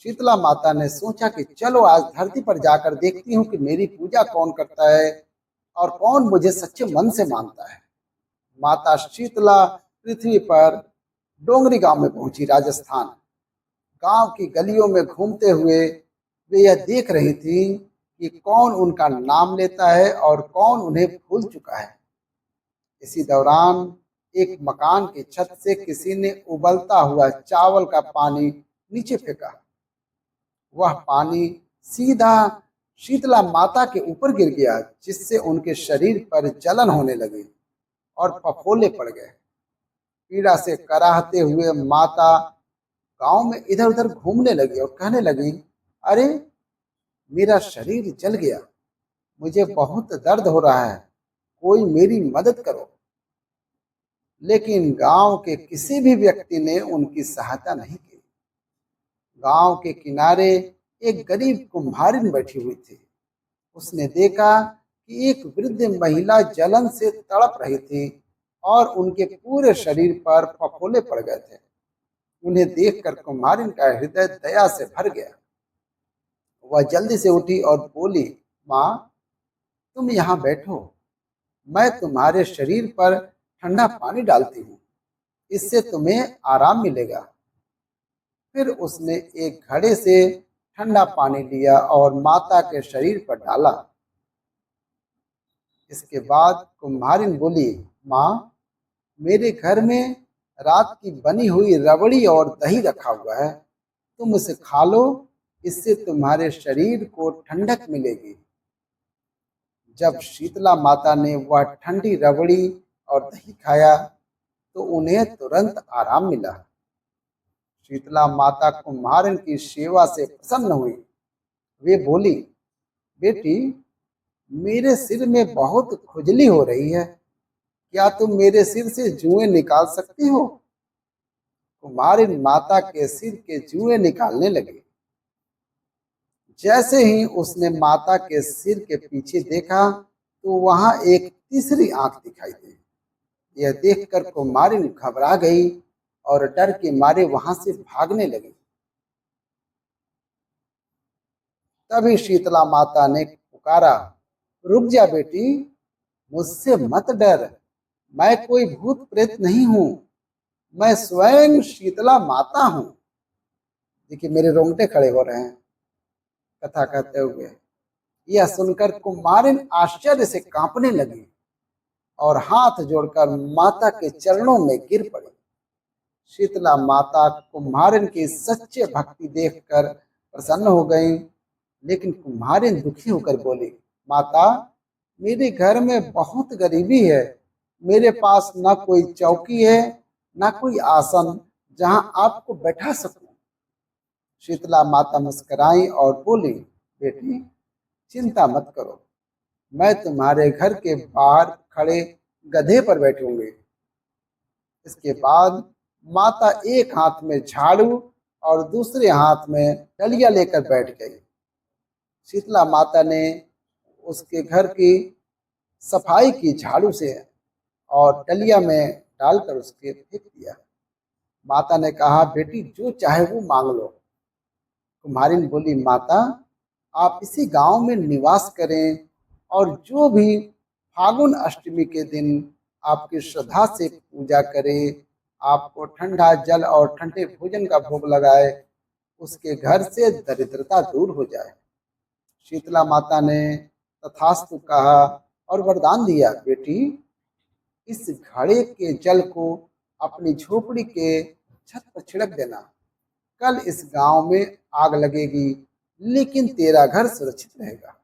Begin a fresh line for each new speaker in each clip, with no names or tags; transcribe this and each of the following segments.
शीतला माता ने सोचा कि चलो आज धरती पर जाकर देखती हूँ कि मेरी पूजा कौन करता है और कौन मुझे सच्चे मन से मानता है। माता शीतला पृथ्वी पर डोंगरी गांव में पहुंची, राजस्थान। गांव की गलियों में घूमते हुए वे यह देख रही थी कि कौन उनका नाम लेता है और कौन उन्हें भूल चुका है। इसी दौरान एक मकान की छत से किसी ने उबलता हुआ चावल का पानी नीचे फेंका। वह पानी सीधा शीतला माता के ऊपर गिर गया, जिससे उनके शरीर पर जलन होने लगी और फफोले पड़ गए। पीड़ा से कराहते हुए माता गांव में इधर उधर घूमने लगी और कहने लगी, अरे मेरा शरीर जल गया, मुझे बहुत दर्द हो रहा है, कोई मेरी मदद करो। लेकिन गांव के किसी भी व्यक्ति ने उनकी सहायता नहीं की। गांव के किनारे एक गरीब कुम्हारिन बैठी हुई थी। उसने देखा कि एक वृद्ध महिला जलन से तड़प रही थी और उनके पूरे शरीर पर फफोले पड़ गए थे। उन्हें देखकर कुम्हारिन का हृदय दया से भर गया। वह जल्दी से उठी और बोली, माँ, तुम यहाँ बैठो, मैं तुम्हारे शरीर पर ठंडा पानी डालती हूँ, इससे तुम्हें आराम मिलेगा। फिर उसने एक घड़े से ठंडा पानी लिया और माता के शरीर पर डाला। इसके बाद कुम्हारिन बोली, माँ, मेरे घर में रात की बनी हुई रबड़ी और दही रखा हुआ है, तुम उसे खा लो, इससे तुम्हारे शरीर को ठंडक मिलेगी। जब शीतला माता ने वह ठंडी रबड़ी और दही खाया तो उन्हें तुरंत आराम मिला। शीतला माता कुम्हारिन की सेवा से प्रसन्न हुई। वे बोली, बेटी, मेरे सिर में बहुत खुजली हो रही है, क्या तुम मेरे सिर से जुएं निकाल सकती हो? कुम्हारिन माता के सिर के जुएं निकालने लगी। जैसे ही उसने माता के सिर के पीछे देखा तो वहां एक तीसरी आंख दिखाई दी। यह देखकर कुम्हारिन घबरा गई और डर के मारे वहां से भागने लगी। तभी शीतला माता ने पुकारा, रुक जा बेटी, मुझसे मत डर, मैं कोई भूत प्रेत नहीं हूँ, मैं स्वयं शीतला माता हूँ। देखिए, मेरे रोंगटे खड़े हो रहे हैं कथा कहते हुए। यह सुनकर कुम्हारिन आश्चर्य से कांपने लगी और हाथ जोड़कर माता के चरणों में गिर पड़ी। शीतला माता कुम्हारिन की सच्चे भक्ति देखकर प्रसन्न हो गई, लेकिन कुम्हारिन दुखी होकर बोली, माता, मेरे घर में बहुत गरीबी है, मेरे पास न कोई चौकी है न कोई आसन जहां आपको बैठा सकूं। शीतला माता मुस्कुराई और बोली, बेटी, चिंता मत करो, मैं तुम्हारे घर के बाहर खड़े गधे पर बैठूंगी। इसके बाद माता एक हाथ में झाड़ू और दूसरे हाथ में डलिया लेकर बैठ गई। शीतला माता ने उसके घर की सफाई की झाड़ू से और डलिया में डालकर उसके फेंक दिया। माता ने कहा, बेटी, जो चाहे वो मांग लो। कुम्हारिन बोली, माता, आप इसी गांव में निवास करें और जो भी फागुन अष्टमी के दिन आपकी श्रद्धा से पूजा करे, आपको ठंडा जल और ठंडे भोजन का भोग लगाए, उसके घर से दरिद्रता दूर हो जाए। शीतला माता ने तथास्तु कहा और वरदान दिया, बेटी, इस घड़े के जल को अपनी झोपड़ी के छत पर छिड़क देना। कल इस गांव में आग लगेगी, लेकिन तेरा घर सुरक्षित रहेगा।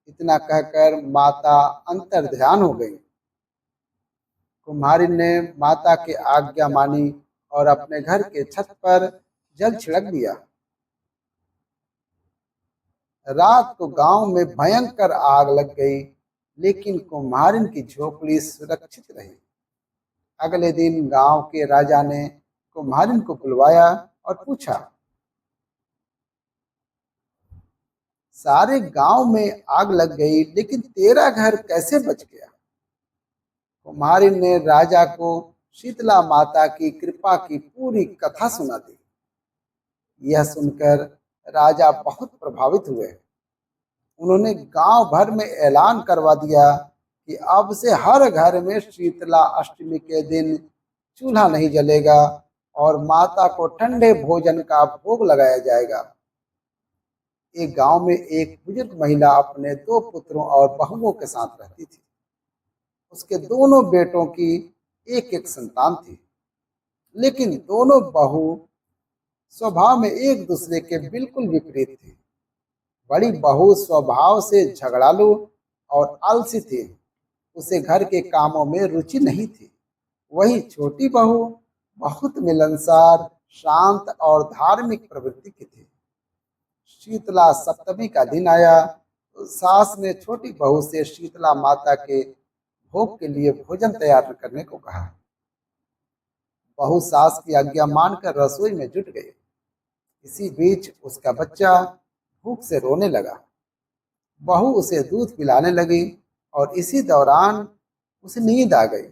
इतना कहकर माता अंतर्ध्यान हो गई। कुम्हारिन ने माता की आज्ञा मानी और अपने घर के छत पर जल छिड़क दिया। रात को गांव में भयंकर आग लग गई, लेकिन कुम्हारिन की झोपड़ी सुरक्षित रही। अगले दिन गांव के राजा ने कुम्हारिन को बुलवाया और पूछा, सारे गांव में आग लग गई, लेकिन तेरा घर कैसे बच गया? कुम्हारिन ने राजा को शीतला माता की कृपा की पूरी कथा सुना दी। यह सुनकर राजा बहुत प्रभावित हुए। उन्होंने गांव भर में ऐलान करवा दिया कि अब से हर घर में शीतला अष्टमी के दिन चूल्हा नहीं जलेगा और माता को ठंडे भोजन का भोग लगाया जाएगा। एक गांव में एक बुजुर्ग महिला अपने दो पुत्रों और बहुओं के साथ रहती थी। उसके दोनों बेटों की एक एक संतान थी, लेकिन दोनों बहू स्वभाव में एक दूसरे के बिल्कुल विपरीत थी। बड़ी बहू स्वभाव से झगड़ालू और आलसी थी, उसे घर के कामों में रुचि नहीं थी। वही छोटी बहू बहुत मिलनसार, शांत और धार्मिक प्रवृत्ति की थी। शीतला सप्तमी का दिन आया तो सास ने छोटी बहू से शीतला माता के भोग के लिए भोजन तैयार करने को कहा। बहू सास की आज्ञा मानकर रसोई में जुट गई। इसी बीच उसका बच्चा भूख से रोने लगा। बहू उसे दूध पिलाने लगी और इसी दौरान उसे नींद आ गई।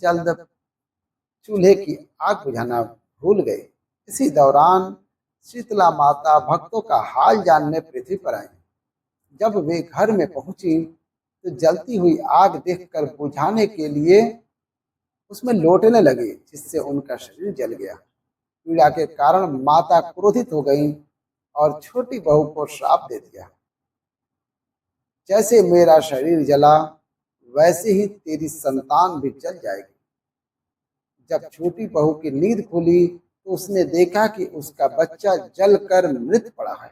जल्द चूल्हे की आग बुझाना भूल गई। इसी दौरान शीतला माता भक्तों का हाल जानने पृथ्वी पर आई। जब वे घर में पहुंची तो जलती हुई आग देखकर बुझाने के लिए उसमें लौटने लगी, जिससे उनका शरीर जल गया। पीड़ा के कारण माता क्रोधित हो गई और छोटी बहू को श्राप दे दिया, जैसे मेरा शरीर जला वैसे ही तेरी संतान भी जल जाएगी। जब छोटी बहू की नींद खुली तो उसने देखा कि उसका बच्चा जलकर मृत पड़ा है।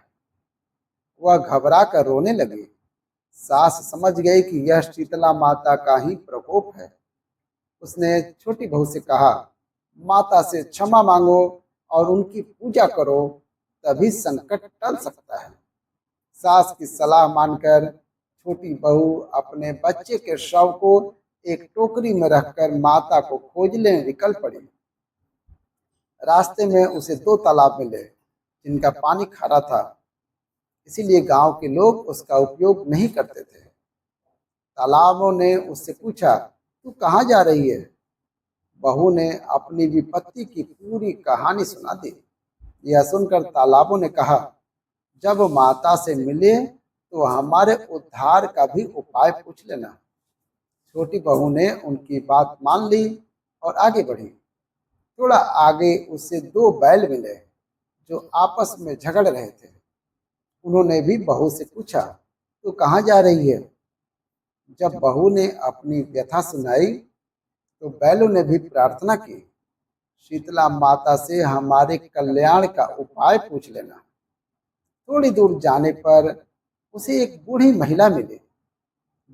वह घबरा कर रोने लगी। सास समझ गई कि यह शीतला माता का ही प्रकोप है। उसने छोटी बहू से कहा, माता से क्षमा मांगो और उनकी पूजा करो, तभी संकट टल सकता है। सास की सलाह मानकर छोटी बहू अपने बच्चे के शव को एक टोकरी में रखकर माता को खोजने निकल पड़ी। रास्ते में उसे दो तालाब मिले जिनका पानी खारा था, इसीलिए गांव के लोग उसका उपयोग नहीं करते थे। तालाबों ने उससे पूछा, तू कहाँ जा रही है? बहू ने अपनी विपत्ति की पूरी कहानी सुना दी। यह सुनकर तालाबों ने कहा, जब माता से मिले तो हमारे उद्धार का भी उपाय पूछ लेना। छोटी बहू ने उनकी बात मान ली और आगे बढ़ी। थोड़ा आगे उसे दो बैल मिले जो आपस में झगड़ रहे थे। उन्होंने भी बहू से पूछा, तू कहाँ जा रही है? जब बहू ने अपनी व्यथा सुनाई तो बैलों ने भी प्रार्थना की, शीतला माता से हमारे कल्याण का उपाय पूछ लेना। थोड़ी दूर जाने पर उसे एक बूढ़ी महिला मिली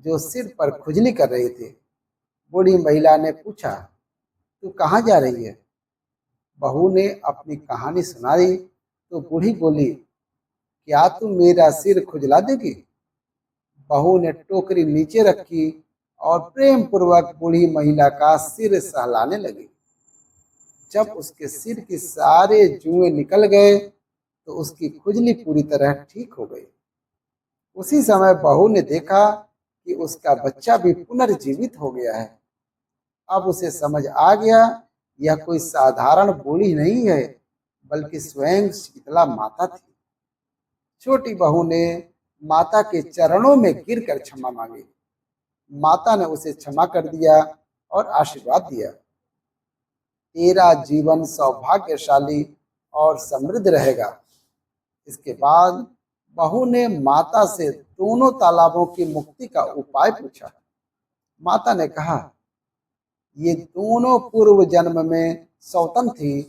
जो सिर पर खुजली कर रही थी। बूढ़ी महिला ने पूछा, तू कहाँ जा रही है? बहू ने अपनी कहानी सुनाई तो बूढ़ी बोली, क्या तू मेरा सिर खुजला देगी? बहू ने टोकरी नीचे रखी और प्रेम पूर्वक बूढ़ी महिला का सिर सहलाने लगी। जब उसके सिर के सारे जुएं निकल गए तो उसकी खुजली पूरी तरह ठीक हो गई। उसी समय बहू ने देखा कि उसका बच्चा भी पुनर्जीवित हो गया है। अब उसे समझ आ गया, यह कोई साधारण बूढ़ी नहीं है, बल्कि स्वयं शीतला माता थी। छोटी बहू ने माता के चरणों में गिरकर क्षमा मांगी। माता ने उसे क्षमा कर दिया और आशीर्वाद दिया, तेरा जीवन सौभाग्यशाली और समृद्ध रहेगा। इसके बाद बहू ने माता से दोनों तालाबों की मुक्ति का उपाय पूछा। माता ने कहा, ये दोनों पूर्व जन्म में सौतन थी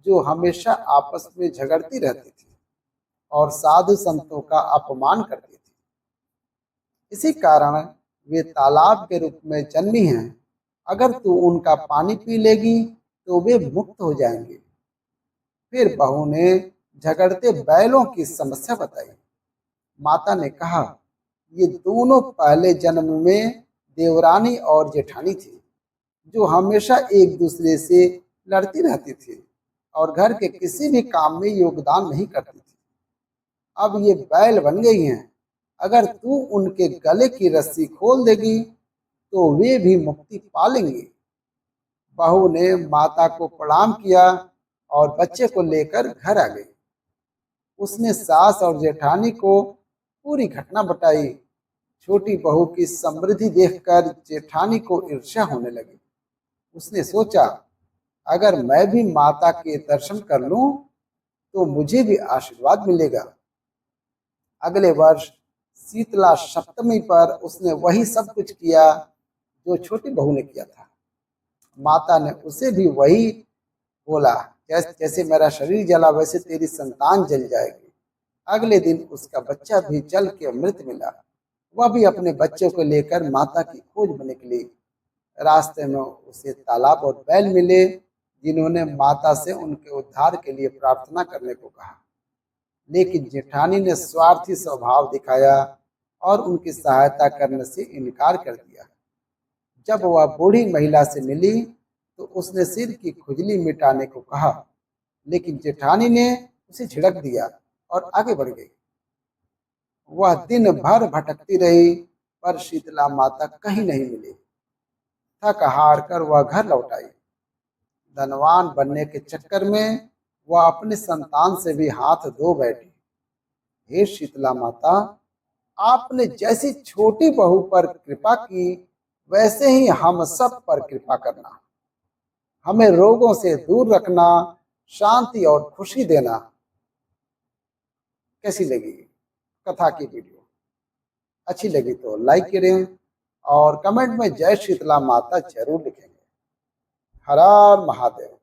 जो हमेशा आपस में झगड़ती रहती थी और साधु संतों का अपमान करती थी। इसी कारण वे तालाब के रूप में जन्मी हैं। अगर तू उनका पानी पी लेगी तो वे मुक्त हो जाएंगे। फिर बहू ने झगड़ते बैलों की समस्या बताई। माता ने कहा, ये दोनों पहले जन्म में देवरानी और जेठानी थी जो हमेशा एक दूसरे से लड़ती रहती थी और घर के किसी भी काम में योगदान नहीं करती थी। अब ये बैल बन गई हैं। अगर तू उनके गले की रस्सी खोल देगी तो वे भी मुक्ति पा लेंगी। बहू ने माता को प्रणाम किया और बच्चे को लेकर घर आ गई। उसने सास और जेठानी को पूरी घटना बताई। छोटी बहू की समृद्धि देखकर जेठानी को ईर्ष्या होने लगी। उसने सोचा, अगर मैं भी माता के दर्शन कर लूं तो मुझे भी आशीर्वाद मिलेगा। अगले वर्ष शीतला सप्तमी पर उसने वही सब कुछ किया जो छोटी बहू ने किया था। माता ने उसे भी वही बोला, जैसे मेरा शरीर जला वैसे तेरी संतान जल जाएगी। अगले दिन उसका बच्चा भी जल के मृत मिला। वह भी अपने बच्चे को लेकर माता की खोज में निकली। रास्ते में उसे तालाब और बैल मिले, जिन्होंने माता से उनके उद्धार के लिए प्रार्थना करने को कहा। लेकिन जेठानी ने स्वार्थी स्वभाव दिखाया और उनकी सहायता करने से इनकार कर दिया। जब वह बूढ़ी महिला से मिली तो उसने सिर की खुजली मिटाने को कहा, लेकिन जेठानी ने उसे झिड़क दिया और आगे बढ़ गई। वह दिन भर भटकती रही, पर शीतला माता कहीं नहीं मिली। थक हार कर वह घर लौट आई। धनवान बनने के चक्कर में वह अपने संतान से भी हाथ धो बैठी। हे शीतला माता, आपने जैसी छोटी बहू पर कृपा की, वैसे ही हम सब पर कृपा करना। हमें रोगों से दूर रखना, शांति और खुशी देना। कैसी लगी कथा की वीडियो? अच्छी लगी तो लाइक करें और कमेंट में जय शीतला माता जरूर लिखेंगे। हर हर महादेव।